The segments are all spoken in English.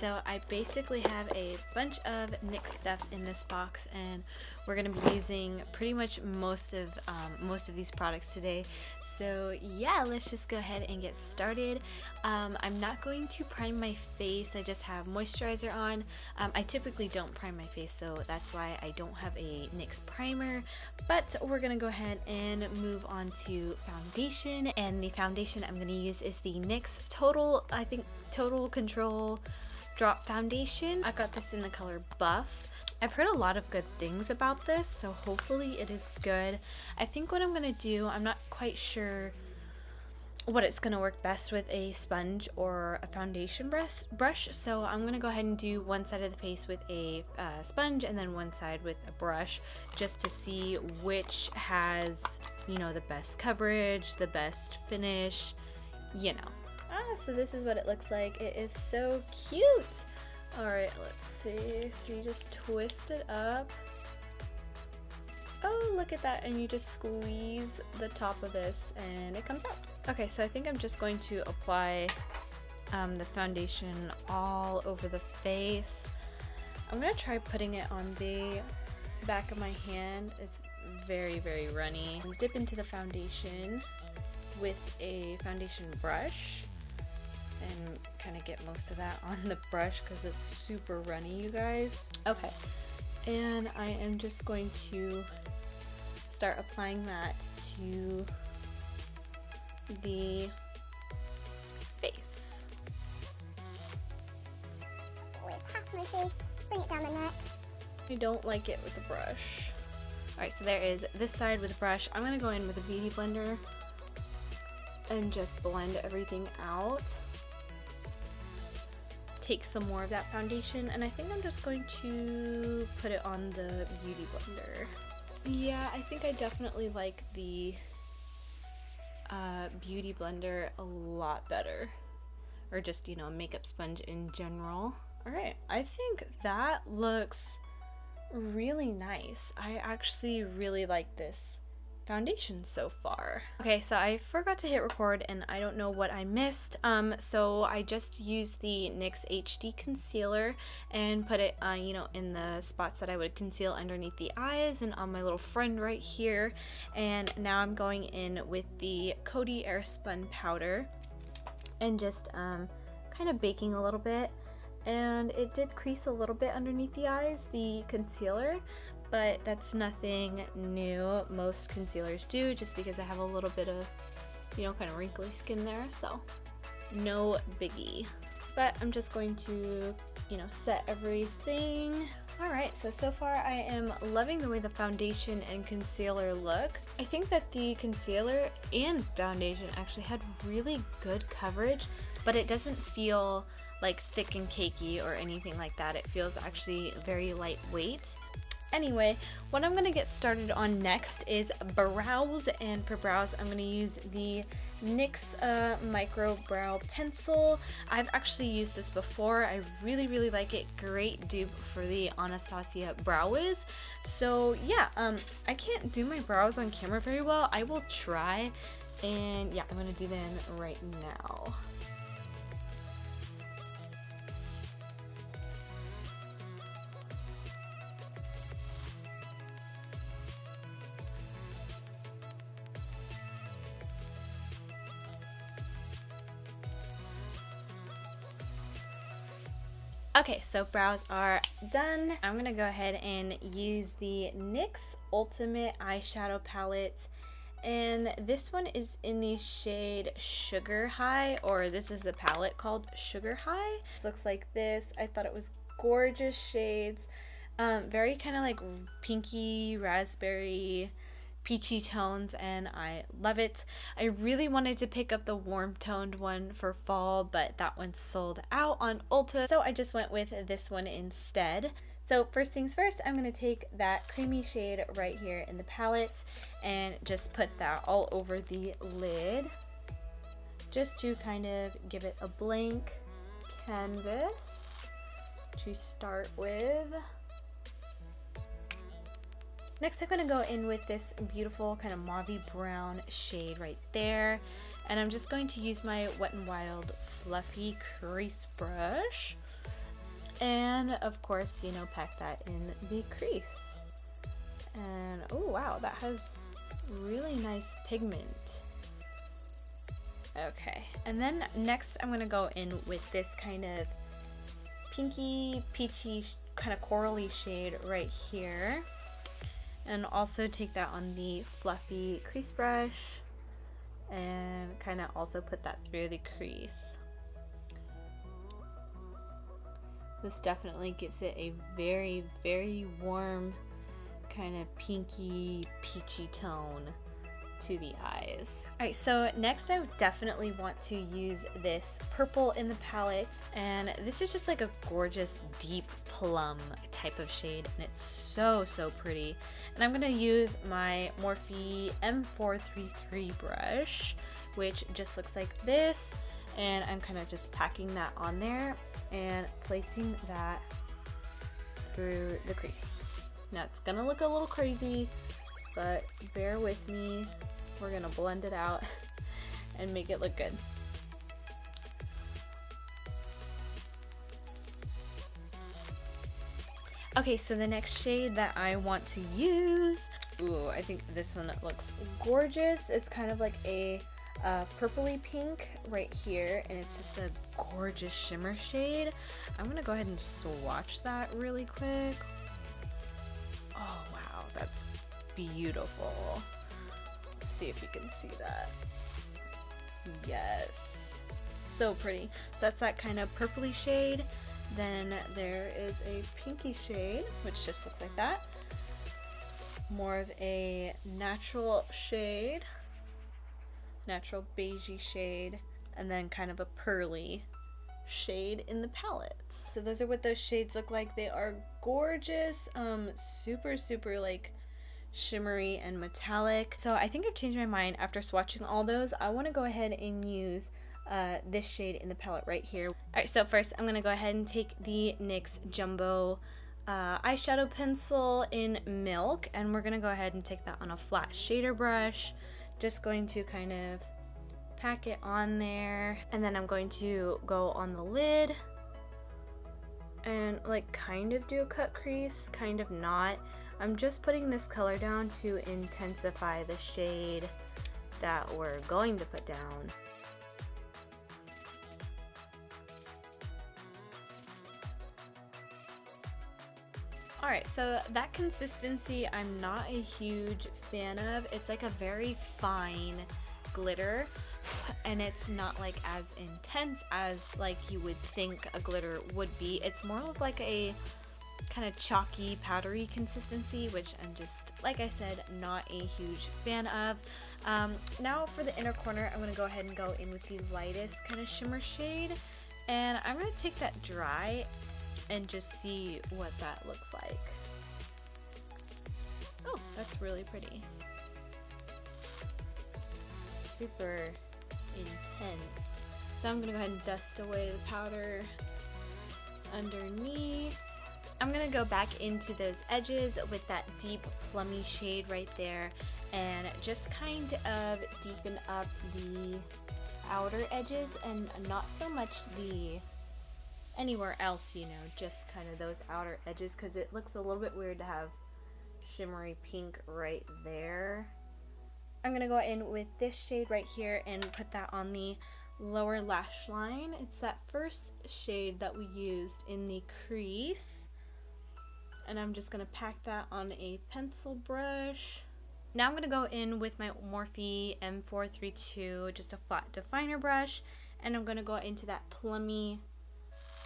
so I basically have a bunch of NYX stuff in this box, and we're going to be using pretty much most of these products today. So yeah, let's just go ahead and get started. I'm not going to prime my face, I just have moisturizer on. I typically don't prime my face, so that's why I don't have a NYX primer, but we're gonna go ahead and move on to foundation. And the foundation I'm gonna use is the NYX Total Control Drop Foundation. I got this in the color Buff. I've heard a lot of good things about this, so hopefully it is good. I think what I'm gonna do, I'm not quite sure what it's gonna work best with, a sponge or a foundation brush. So I'm gonna go ahead and do one side of the face with a sponge and then one side with a brush, just to see which has, you know, the best coverage, the best finish, you know. So this is what it looks like. It is so cute. Alright, let's see. So you just twist it up. Oh, look at that. And you just squeeze the top of this and it comes out. Okay, so I think I'm just going to apply the foundation all over the face. I'm going to try putting it on the back of my hand. It's very, very runny. Dip into the foundation with a foundation brush and kind of get most of that on the brush because it's super runny, you guys. Okay, and I am just going to start applying that to the face. With half my face, bring it down my neck. I don't like it with a brush. Alright, so there is this side with a brush. I'm going to go in with a beauty blender and just blend everything out. Take some more of that foundation, and I think I'm just going to put it on the beauty blender. Yeah, I think I definitely like the beauty blender a lot better, or just, you know, a makeup sponge in general. Alright, I think that looks really nice. I actually really like this foundation so far. Okay, so I forgot to hit record and I don't know what I missed. So I just used the NYX HD concealer and put it you know, in the spots that I would conceal underneath the eyes and on my little friend right here. And now I'm going in with the Coty Airspun powder and just kind of baking a little bit. And it did crease a little bit underneath the eyes, the concealer, but that's nothing new. Most concealers do, just because I have a little bit of, you know, kind of wrinkly skin there, so no biggie. But I'm just going to, you know, set everything. Alright, so far I am loving the way the foundation and concealer look. I think that the concealer and foundation actually had really good coverage, but it doesn't feel like thick and cakey or anything like that. It feels actually very lightweight. Anyway, what I'm going to get started on next is brows, and for brows I'm going to use the NYX Micro Brow Pencil. I've actually used this before. I really, really like it. Great dupe for the Anastasia Brow Wiz. So yeah, I can't do my brows on camera very well. I will try, and yeah, I'm going to do them right now. Okay, so brows are done. I'm gonna go ahead and use the NYX Ultimate Eyeshadow Palette, and this one is in the shade Sugar High, or this is the palette called Sugar High. It looks like this. I thought it was gorgeous shades, very kind of like pinky, raspberry, peachy tones, and I love it. I really wanted to pick up the warm toned one for fall, but that one sold out on Ulta, so I just went with this one instead. So first things first, I'm going to take that creamy shade right here in the palette and just put that all over the lid, just to kind of give it a blank canvas to start with. Next, I'm going to go in with this beautiful kind of mauve brown shade right there. And I'm just going to use my Wet n Wild Fluffy Crease Brush And of course, you know, pack that in the crease. And oh wow, that has really nice pigment. Okay, and then next I'm gonna go in with this kind of pinky, peachy, kind of corally shade right here. And also take that on the fluffy crease brush and kind of also put that through the crease. This definitely gives it a very, very warm kind of pinky, peachy tone to the eyes. Alright, so next I definitely want to use this purple in the palette, and this is just like a gorgeous deep plum type of shade, and it's so pretty. And I'm gonna use my Morphe M433 brush, which just looks like this, and I'm kind of just packing that on there and placing that through the crease. Now it's gonna look a little crazy, but bear with me. We're gonna blend it out and make it look good. Okay, so the next shade that I want to use, ooh, I think this one that looks gorgeous. It's kind of like a purpley pink right here, and it's just a gorgeous shimmer shade. I'm gonna go ahead and swatch that really quick. Oh wow, that's beautiful. Let's see if you can see that. Yes, so pretty. So that's that kind of purpley shade. Then there is a pinky shade, which just looks like that. More of a natural shade, natural beigey shade, and then kind of a pearly shade in the palette. So those are what those shades look like. They are gorgeous, super like shimmery and metallic. So I think I've changed my mind after swatching all those. I want to go ahead and use this shade in the palette right here. Alright, so first I'm going to go ahead and take the NYX Jumbo eyeshadow pencil in Milk, and we're going to go ahead and take that on a flat shader brush. Just going to kind of pack it on there, and then I'm going to go on the lid and like kind of do a cut crease, kind of not. I'm just putting this color down to intensify the shade that we're going to put down. Alright, so that consistency I'm not a huge fan of. It's like a very fine glitter, and it's not like as intense as like you would think a glitter would be. It's more of like a kind of chalky, powdery consistency, which I'm just, like I said, not a huge fan of. Now for the inner corner, I'm going to go ahead and go in with the lightest kind of shimmer shade, and I'm going to take that dry and just see what that looks like. Oh, that's really pretty. Super intense. So I'm gonna go ahead and dust away the powder underneath. I'm gonna go back into those edges with that deep plummy shade right there and just kind of deepen up the outer edges and not so much the anywhere else, you know, just kind of those outer edges, because it looks a little bit weird to have shimmery pink right there. I'm gonna go in with this shade right here and put that on the lower lash line. It's that first shade that we used in the crease, and I'm just gonna pack that on a pencil brush. Now I'm gonna go in with my Morphe M432, just a flat definer brush, and I'm gonna go into that plummy,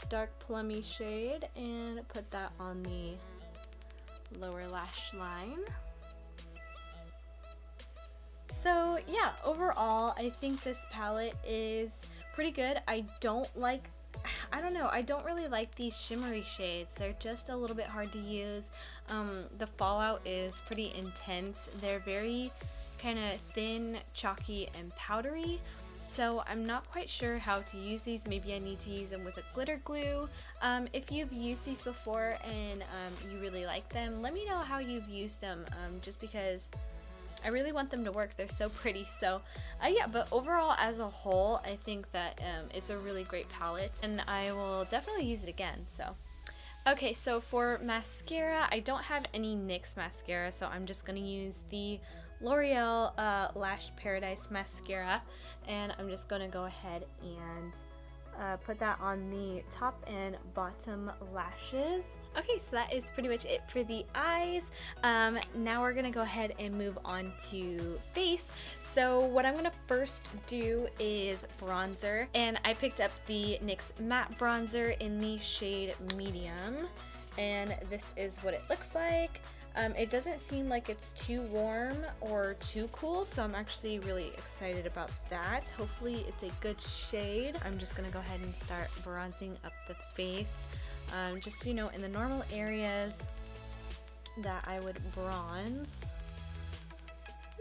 dark plummy shade and put that on the lower lash line. So yeah, overall I think this palette is pretty good. I don't really like these shimmery shades. They're just a little bit hard to use. The fallout is pretty intense. They're very kind of thin, chalky, and powdery. So I'm not quite sure how to use these. Maybe I need to use them with a glitter glue. If you've used these before and you really like them, let me know how you've used them, just because I really want them to work. They're so pretty. So yeah, but overall as a whole, I think that it's a really great palette, and I will definitely use it again. So Okay, so for mascara, I don't have any NYX mascara, so I'm just going to use the L'Oreal Lash Paradise Mascara, and I'm just going to go ahead and put that on the top and bottom lashes. Okay, so that is pretty much it for the eyes. Now we're gonna go ahead and move on to face. So what I'm gonna first do is bronzer, and I picked up the NYX matte bronzer in the shade medium, and this is what it looks like. It doesn't seem like it's too warm or too cool, so I'm actually really excited about that. Hopefully it's a good shade. I'm just gonna go ahead and start bronzing up the face. Just, you know, in the normal areas that I would bronze.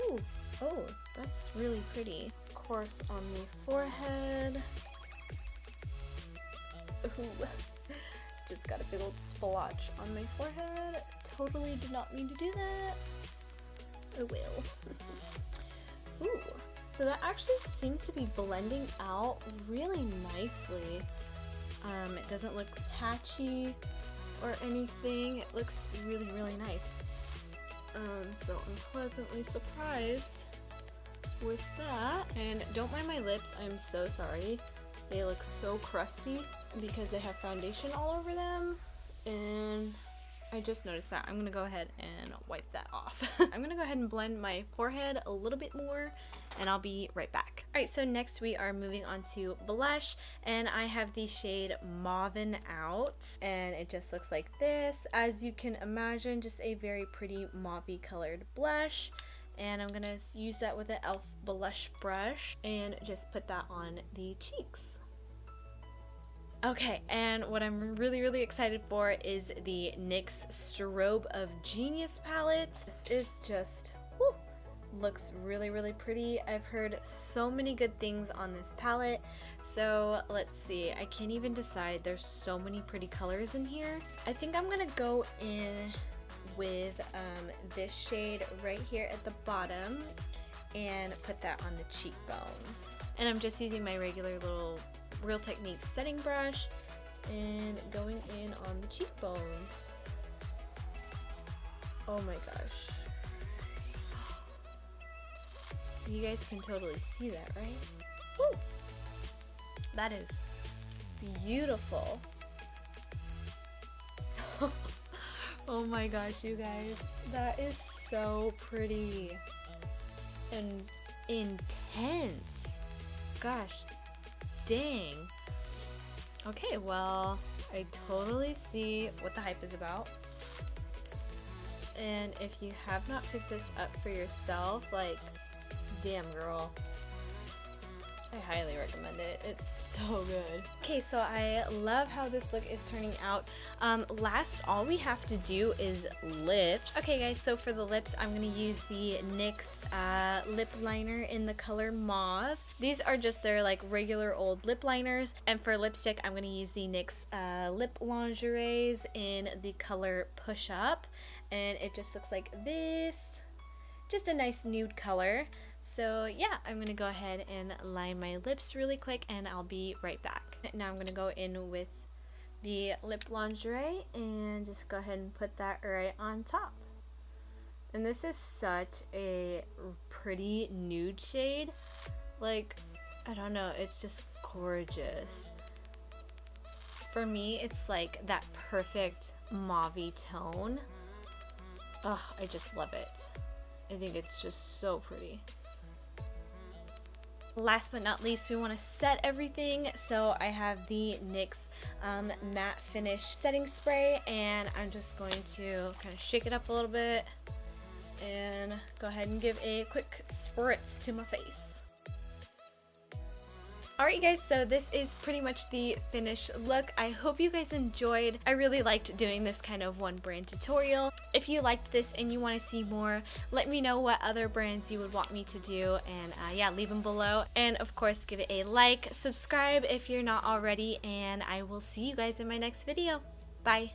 Ooh, oh, that's really pretty. Of course, on the forehead. Ooh, just got a big old splotch on my forehead. Totally did not mean to do that. Oh well. Ooh, so that actually seems to be blending out really nicely. It doesn't look patchy or anything. It looks really, really nice. So I'm pleasantly surprised with that. And don't mind my lips, I'm so sorry. They look so crusty because they have foundation all over them. And I just noticed that. I'm gonna go ahead and wipe that off. I'm gonna go ahead and blend my forehead a little bit more, and I'll be right back. Alright, so next we are moving on to blush, and I have the shade Mauve out, and it just looks like this. As you can imagine, just a very pretty mauve colored blush, and I'm gonna use that with an e.l.f. blush brush and just put that on the cheeks. Okay, and what I'm really, really excited for is the NYX Strobe of Genius palette. This is just, whew, looks really, really pretty. I've heard so many good things on this palette, so let's see. I can't even decide. There's so many pretty colors in here. I think I'm gonna go in with this shade right here at the bottom and put that on the cheekbones. And I'm just using my regular little Real Techniques setting brush and going in on the cheekbones. Oh my gosh. You guys can totally see that, right? Woo! That is beautiful. Oh my gosh, you guys. That is so pretty and intense. Gosh. Dang. Okay, well, I totally see what the hype is about. And if you have not picked this up for yourself, like, damn girl. I highly recommend it. It's so good. Okay, so I love how this look is turning out. Last, all we have to do is lips. Okay guys, so for the lips, I'm gonna use the NYX lip liner in the color Mauve. These are just their like regular old lip liners. And for lipstick, I'm gonna use the NYX Lip Lingerie in the color Push Up. And it just looks like this. Just a nice nude color. So yeah, I'm gonna go ahead and line my lips really quick and I'll be right back. Now I'm gonna go in with the Lip Lingerie and just go ahead and put that right on top. And this is such a pretty nude shade. Like, I don't know, it's just gorgeous. For me, it's like that perfect mauve tone. Ugh, I just love it. I think it's just so pretty. Last but not least, we want to set everything. So I have the NYX matte finish setting spray, and I'm just going to kind of shake it up a little bit and go ahead and give a quick spritz to my face. Alright guys, so this is pretty much the finished look. I hope you guys enjoyed. I really liked doing this kind of one brand tutorial. If you liked this and you want to see more, let me know what other brands you would want me to do, and yeah, leave them below. And of course, give it a like, subscribe if you're not already, and I will see you guys in my next video. Bye!